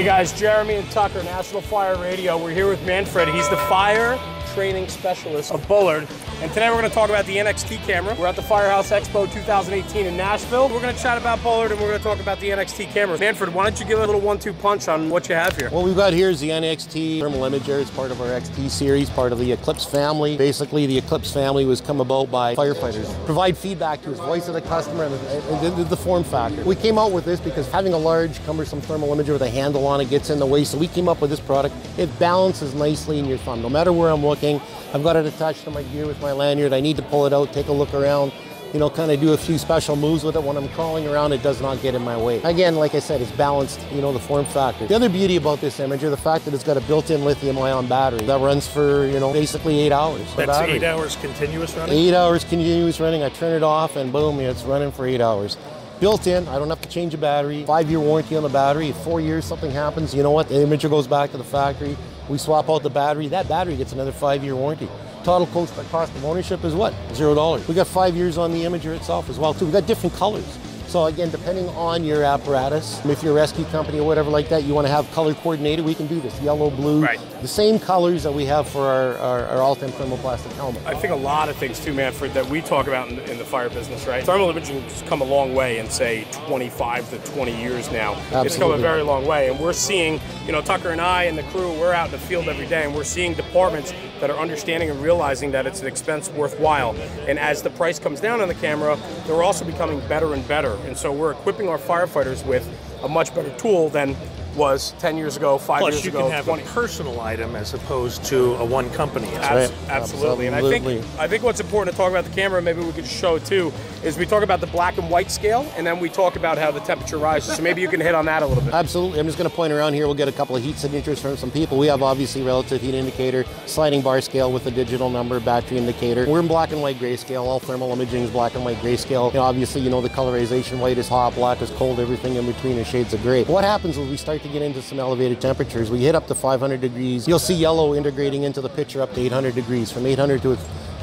guys, Jeremy and Tucker, National Fire Radio. We're here with Manfred. He's the fire training specialist of Bullard. And today we're going to talk about the NXT camera. We're at the Firehouse Expo 2018 in Nashville. We're going to chat about Bullard and we're going to talk about the NXT camera. Manfred, why don't you give a little 1-2 punch on what you have here? What we've got here is the NXT thermal imager. It's part of our XT series, part of the Eclipse family. Basically, the Eclipse family was come about by firefighters. Provide feedback to his voice of the customer and the form factor. We came out with this because having a large, cumbersome thermal imager with a handle on it gets in the way, so we came up with this product. It balances nicely in your thumb. No matter where I'm looking, I've got it attached to my gear with my lanyard. I need to pull it out, take a look around, you know, kind of do a few special moves with it. When I'm crawling around, it does not get in my way. Again, like I said, it's balanced, you know, the form factor. The other beauty about this imager, the fact that it's got a built-in lithium-ion battery that runs for, you know, basically 8 hours. That's 8 hours continuous running? 8 hours continuous running. I turn it off and boom, it's running for 8 hours. Built in, I don't have to change a battery. 5-year warranty on the battery. If 4 years something happens, you know what? The imager goes back to the factory. We swap out the battery. That battery gets another 5-year warranty. Total cost of ownership is what? $0. We got 5 years on the imager itself as well too. We got different colors. So again, depending on your apparatus, if you're a rescue company or whatever like that, you want to have color coordinated, we can do this. Yellow, blue, right. The same colors that we have for our all-time thermoplastic helmet. I think a lot of things too, Manfred, that we talk about in the fire business, right? Thermal imaging has come a long way in, say, 25 to 20 years now. Absolutely. It's come a very long way. And we're seeing, you know, Tucker and I and the crew, we're out in the field every day, and we're seeing departments that are understanding and realizing that it's an expense worthwhile. And as the price comes down on the camera, they're also becoming better and better. And so we're equipping our firefighters with a much better tool than was 10 years ago, 5 Plus, years you ago, can have 20. a personal item as opposed to a one company. Right. Absolutely. And I think what's important to talk about the camera, maybe we could show too, is we talk about the black and white scale, and then we talk about how the temperature rises. So maybe you can hit on that a little bit. Absolutely. I'm just going to point around here. We'll get a couple of heat signatures from some people. We have obviously relative heat indicator, sliding bar scale with a digital number, battery indicator. We're in black and white grayscale. All thermal imaging is black and white grayscale. You know, obviously, you know, the colorization, white is hot, black is cold, everything in between are shades of gray. What happens when we start to get into some elevated temperatures, we hit up to 500 degrees. You'll see yellow integrating into the picture up to 800 degrees. From 800 to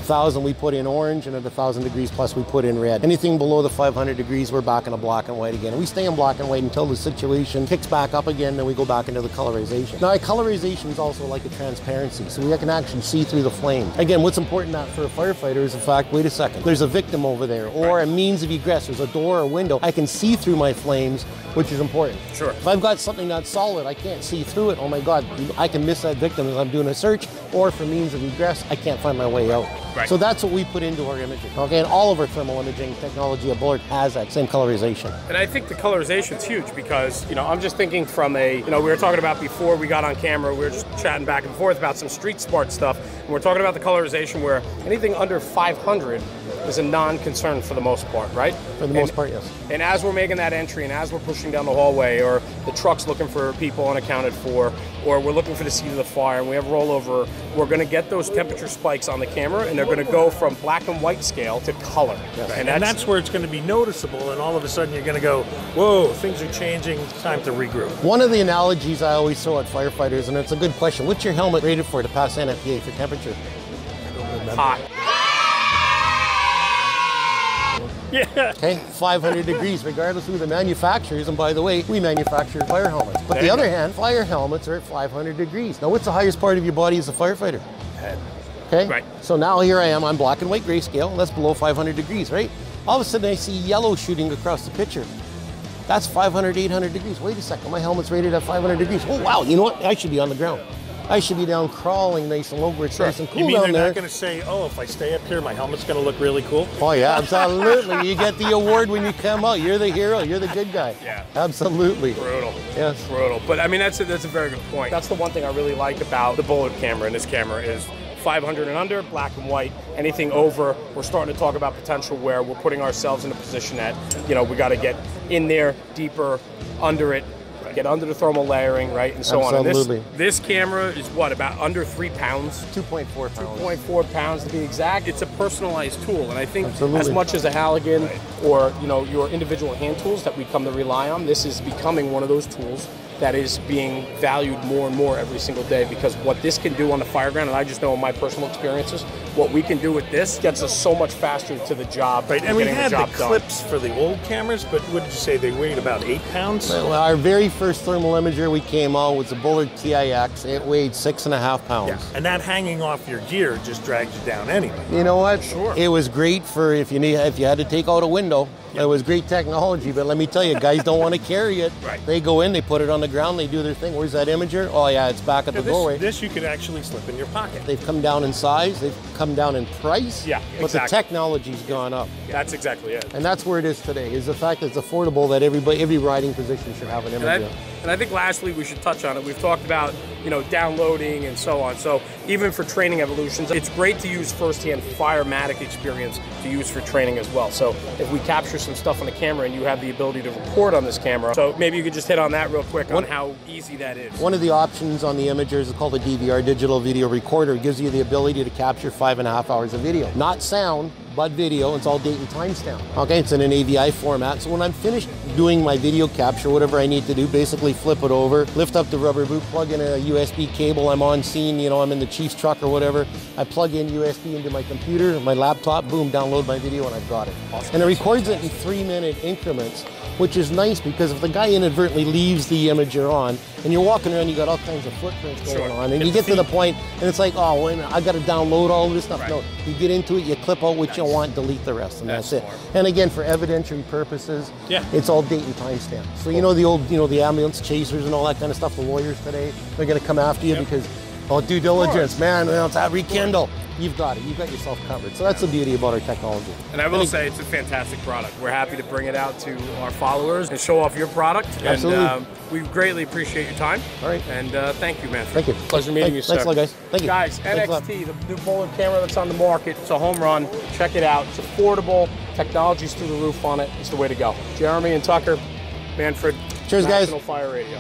1,000 we put in orange, and at 1,000 degrees plus we put in red. Anything below the 500 degrees we're back into black and white again. We stay in black and white until the situation kicks back up again, then we go back into the colorization. Now colorization is also like a transparency, so we can actually see through the flame. Again, what's important for a firefighter is the fact, wait a second, there's a victim over there, or a means of egress, there's a door or window. I can see through my flames, which is important. Sure. If I've got something that's solid, I can't see through it, oh my God, I can miss that victim as I'm doing a search, or for means of egress, I can't find my way out. Right. So that's what we put into our imaging. Okay, and all of our thermal imaging technology at Bullard has that same colorization. And I think the colorization is huge because, you know, I'm just thinking from we were talking about before we got on camera, we were just chatting back and forth about some street smart stuff, and we're talking about the colorization where anything under 500 is a non-concern for the most part, right? For the most part, yes. And as we're making that entry and as we're pushing down the hallway, or the truck's looking for people unaccounted for, or we're looking for the scene of the fire and we have rollover, we're going to get those temperature spikes on the camera, and they're going to go from black and white scale to color. Yes. And that's where it's going to be noticeable, and all of a sudden you're going to go, whoa, things are changing, it's time to regroup. One of the analogies I always throw at firefighters, and it's a good question, what's your helmet rated for to pass NFPA for temperature? Hot. Yeah. Okay, 500 degrees, regardless of who the manufacturer is. And by the way, we manufacture fire helmets. But on the other hand, fire helmets are at 500 degrees. Now, what's the highest part of your body as a firefighter? Head. Okay, right. So now here I am, I'm black and white grayscale. That's below 500 degrees, right? All of a sudden I see yellow shooting across the picture. That's 500, 800 degrees. Wait a second, my helmet's rated at 500 degrees. Oh, wow, you know what? I should be on the ground. I should be down crawling nice and low where it's nice and cool you mean down they're there. not going to say, oh, if I stay up here, my helmet's going to look really cool? Oh yeah, absolutely. You get the award when you come out. You're the hero. You're the good guy. Yeah. Absolutely. Brutal. Yes. Brutal. But I mean, that's a very good point. That's the one thing I really like about the Bullard camera, and this camera is 500 and under, black and white. Anything over, we're starting to talk about potential where we're putting ourselves in a position that, you know, we got to get in there, deeper, under it, get under the thermal layering, right, and so Absolutely. on. And this camera is what, about under 3 pounds? 2.4 pounds. 2.4 pounds to be exact. It's a personalized tool, and I think Absolutely. as much as a Halligan or, you know, your individual hand tools that we come to rely on, this is becoming one of those tools that is being valued more and more every single day, because what this can do on the fire ground, and I just know in my personal experiences, what we can do with this gets us so much faster to the job. Right, and we getting had the job done. clips for the old cameras, but what did you say, they weighed about 8 pounds? Well, our very first thermal imager we came out was a Bullard TIX. It weighed 6.5 pounds. Yeah, and that hanging off your gear just drags you down anyway. You know what? Sure. It was great for if you had to take out a window. It was great technology, but let me tell you, guys don't want to carry it. Right. They go in, they put it on the ground, they do their thing. Where's that imager? Oh yeah, it's back at the doorway. This you could actually slip in your pocket. They've come down in size, they've come down in price, Yeah, but exactly. the technology's gone up. That's exactly it. And that's where it is today, is the fact that it's affordable that every riding position should have an imager. And I think lastly, we should touch on it. We've talked about, downloading and so on. So even for training evolutions, it's great to use firsthand Firematic experience to use for training as well. So if we capture some stuff on the camera and you have the ability to record on this camera, so maybe you could just hit on that real quick on how easy that is. One of the options on the imagers is called a DVR, digital video recorder. It gives you the ability to capture 5.5 hours of video. Not sound, but video. It's all date and timestamp. Okay, it's in an AVI format. So when I'm finished doing my video capture, whatever I need to do, basically flip it over, lift up the rubber boot, plug in a USB cable. I'm on scene, I'm in the chief's truck or whatever. I plug in USB into my computer, my laptop, boom, download my video, and I've got it. Awesome. And it records it in 3-minute increments, which is nice because if the guy inadvertently leaves the imager on and you're walking around, you got all kinds of footprints going on, and you get to the point and it's like, oh, wait a minute, I got to download all of this stuff. Right. No, you get into it, you clip out what you want, delete the rest, and that's it. And again, for evidentiary purposes, it's all date and timestamp. So the old, the ambulance chasers and all that kind of stuff, the lawyers today, they're going to come after you because, due diligence, man, it's that rekindle. You've got it. You've got yourself covered. So that's the beauty about our technology. And I will say it's a fantastic product. We're happy to bring it out to our followers and show off your product. Absolutely. And we greatly appreciate your time. All right. And thank you, man. Thank you. Pleasure meeting you, sir. Thanks a lot, guys. Thank you. Guys, NXT, the new Bullard camera that's on the market. It's a home run. Check it out. It's affordable. Technology's through the roof on it. It's the way to go. Jeremy and Tucker, Manfred. Cheers, guys. National Fire Radio.